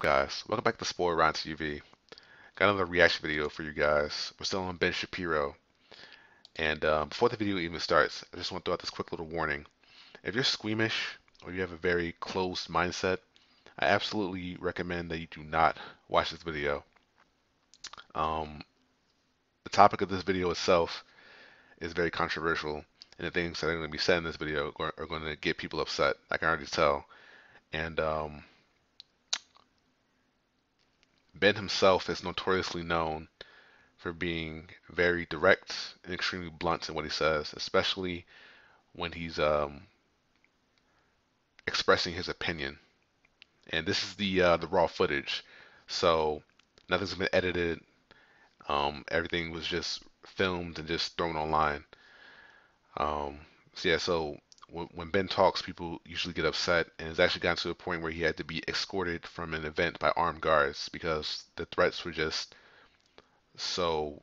guys? Welcome back to Spoiler Round TV. Got another reaction video for you guys. We're still on Ben Shapiro. And before the video even starts, I just want to throw out this quick little warning. If you're squeamish or you have a very closed mindset, I absolutely recommend that you do not watch this video. Um, the topic of this video itself is very controversial, and the things that are going to be said in this video are going to get people upset. I can already tell. And Ben himself is notoriously known for being very direct and extremely blunt in what he says, especially when he's expressing his opinion. And this is the raw footage, so nothing's been edited. Everything was just filmed and just thrown online. So when Ben talks, people usually get upset, and it's actually gotten to a point where he had to be escorted from an event by armed guards because the threats were just so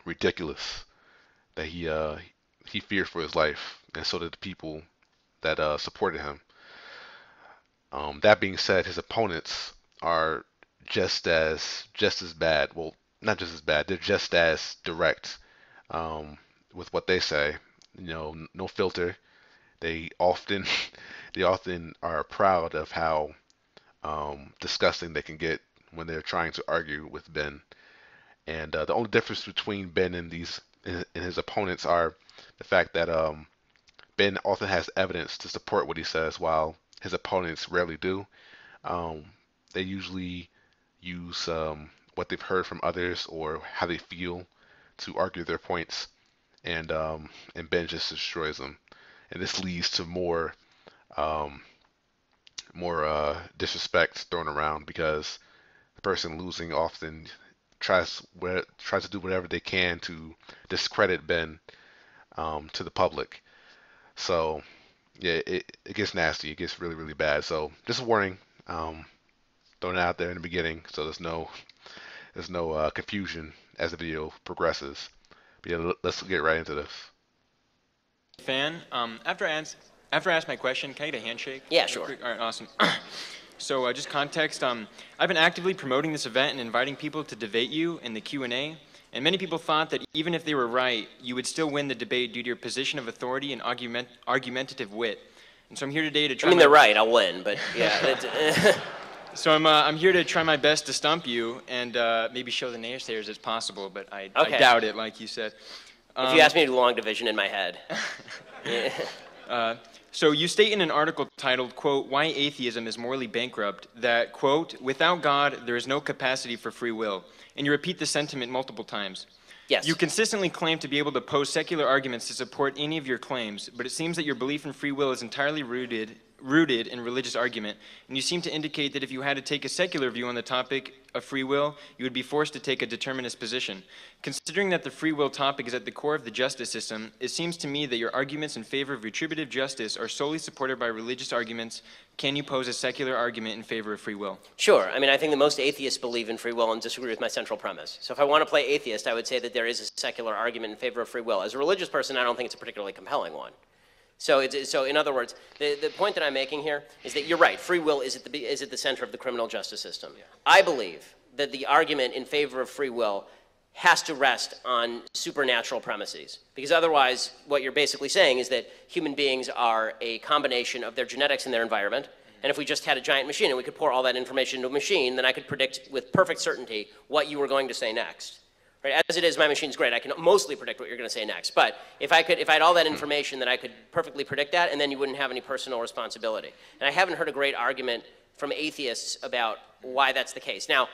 ridiculous that he feared for his life, and so did the people that supported him. That being said, his opponents are just as bad. Well, not just as bad. They're just as direct with what they say. No filter. They often they often are proud of how disgusting they can get when they're trying to argue with Ben. And the only difference between Ben and his opponents are the fact that Ben often has evidence to support what he says, while his opponents rarely do. Um, they usually use what they've heard from others or how they feel to argue their points, and Ben just destroys them. And this leads to um, more disrespect thrown around because the person losing often tries to do whatever they can to discredit Ben to the public. So yeah, it gets nasty. It gets really, really bad. So just a warning, throwing it out there in the beginning, so there's no confusion as the video progresses. But yeah, let's get right into this. Fan. After I ask my question, can I get a handshake? Yeah, real sure. quick? All right, awesome. So just context. I've been actively promoting this event and inviting people to debate you in the Q&A. And many people thought that even if they were right, you would still win the debate due to your position of authority and argumentative wit. And so I'm here today to try. I mean, they're right. I'll win, but yeah. So I'm here to try my best to stump you and maybe show the naysayers it's possible, but I doubt it, like you said. If you ask me to do long division in my head. Yeah. So you state in an article titled, quote, "Why Atheism is Morally Bankrupt," that, quote, "without God, there is no capacity for free will." And you repeat the sentiment multiple times. Yes. You consistently claim to be able to pose secular arguments to support any of your claims, but it seems that your belief in free will is entirely rooted in religious argument, and you seem to indicate that if you had to take a secular view on the topic of free will, you would be forced to take a determinist position. Considering that the free will topic is at the core of the justice system, it seems to me that your arguments in favor of retributive justice are solely supported by religious arguments. Can you pose a secular argument in favor of free will? Sure. I mean, I think that most atheists believe in free will and disagree with my central premise. So if I want to play atheist, I would say that there is a secular argument in favor of free will. As a religious person, I don't think it's a particularly compelling one. So in other words, the point that I'm making here is that you're right. Free will is at the center of the criminal justice system. Yeah. I believe that the argument in favor of free will has to rest on supernatural premises, because otherwise what you're basically saying is that human beings are a combination of their genetics and their environment. And if we just had a giant machine and we could pour all that information into a machine, then I could predict with perfect certainty what you were going to say next. Right? As it is, my machine's great. I can mostly predict what you're going to say next. But if I had all that information, then I could perfectly predict that, and then you wouldn't have any personal responsibility. And I haven't heard a great argument from atheists about why that's the case. Now,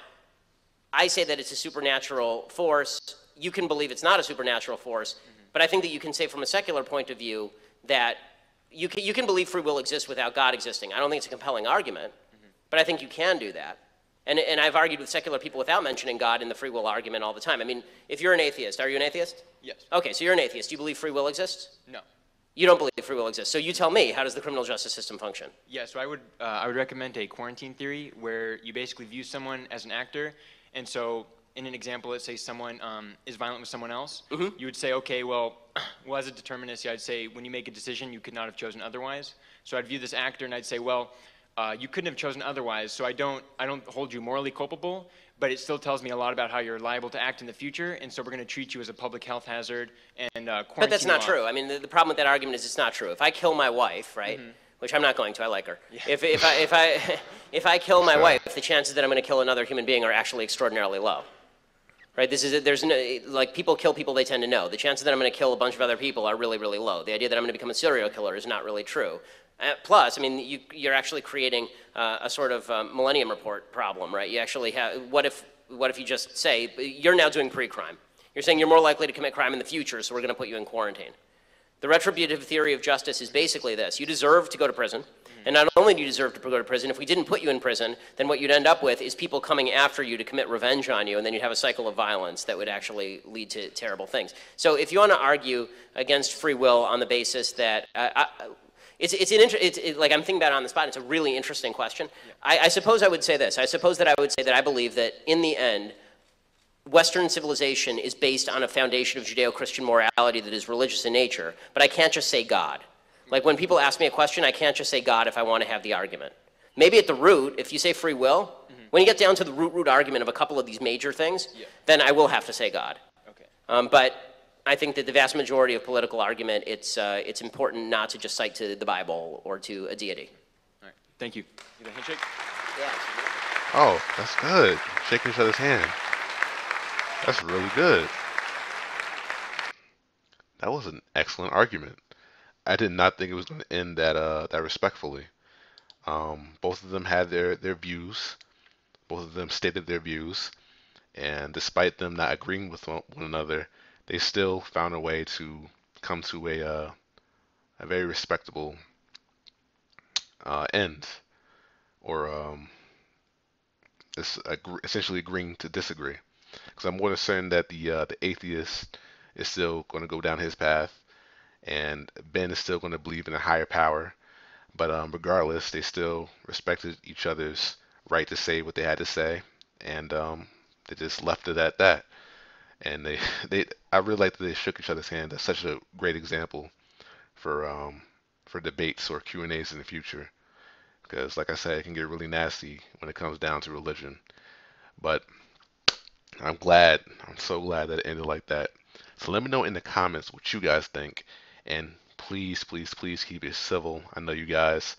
I say that it's a supernatural force. You can believe it's not a supernatural force, but I think that you can say from a secular point of view that you can believe free will exists without God existing. I don't think it's a compelling argument, but I think you can do that. And I've argued with secular people without mentioning God in the free will argument all the time. I mean, if you're an atheist, are you an atheist? Yes. Okay, so you're an atheist. Do you believe free will exists? No. You don't believe free will exists. So you tell me, how does the criminal justice system function? Yeah, so I would recommend a quarantine theory where you basically view someone as an actor. And so in an example, let's say someone is violent with someone else. Mm-hmm. You would say, okay, well, as a determinist, I'd say when you make a decision, you could not have chosen otherwise. So I'd view this actor and I'd say, well, you couldn't have chosen otherwise. So I don't hold you morally culpable, but it still tells me a lot about how you're liable to act in the future. And so we're going to treat you as a public health hazard and quarantine But that's not you true. off. I mean, the problem with that argument is it's not true. If I kill my wife, right, which I'm not going to, I like her. If I kill my wife, the chances that I'm going to kill another human being are actually extraordinarily low. Right? There's no, like, people kill people they tend to know. The chances that I'm going to kill a bunch of other people are really, really low. The idea that I'm going to become a serial killer is not really true. Plus, I mean, you're actually creating a sort of Millennium Report problem, right? You actually have, what if you just say, you're now doing pre-crime. You're saying you're more likely to commit crime in the future, so we're going to put you in quarantine. The retributive theory of justice is basically this. You deserve to go to prison. And not only do you deserve to go to prison, if we didn't put you in prison, then what you'd end up with is people coming after you to commit revenge on you, and then you'd have a cycle of violence that would actually lead to terrible things. So if you want to argue against free will on the basis that, like, I'm thinking about it on the spot, it's a really interesting question. Yeah. I suppose I would say this. I suppose that I would say that I believe that in the end, Western civilization is based on a foundation of Judeo-Christian morality that is religious in nature, but I can't just say God. Like, when people ask me a question, I can't just say God if I want to have the argument. Maybe at the root, if you say free will, when you get down to the root argument of a couple of these major things, then I will have to say God. Okay. But I think that the vast majority of political argument, it's important not to just cite to the Bible or to a deity. All right. Thank you. You got a handshake? Yeah. Oh, that's good. Shaking each other's hand. That's really good. That was an excellent argument. I did not think it was going to end that respectfully. Both of them had their views. Both of them stated their views, and despite them not agreeing with one another, they still found a way to come to a very respectable end, or essentially agreeing to disagree. Because I'm more than certain that the atheist is still going to go down his path, and Ben is still going to believe in a higher power. But regardless, they still respected each other's right to say what they had to say, and they just left it at that. And I really like that they shook each other's hand. That's such a great example for debates or Q&As in the future. Because, like I said, it can get really nasty when it comes down to religion. But I'm so glad that it ended like that. So let me know in the comments what you guys think, and please, please, please keep it civil. I know you guys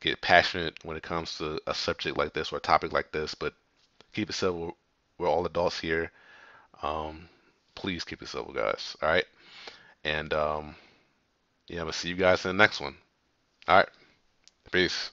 get passionate when it comes to a subject like this or a topic like this, but keep it civil. We're all adults here. Please keep it civil, guys. All right, and yeah, I'm gonna see you guys in the next one. All right, peace.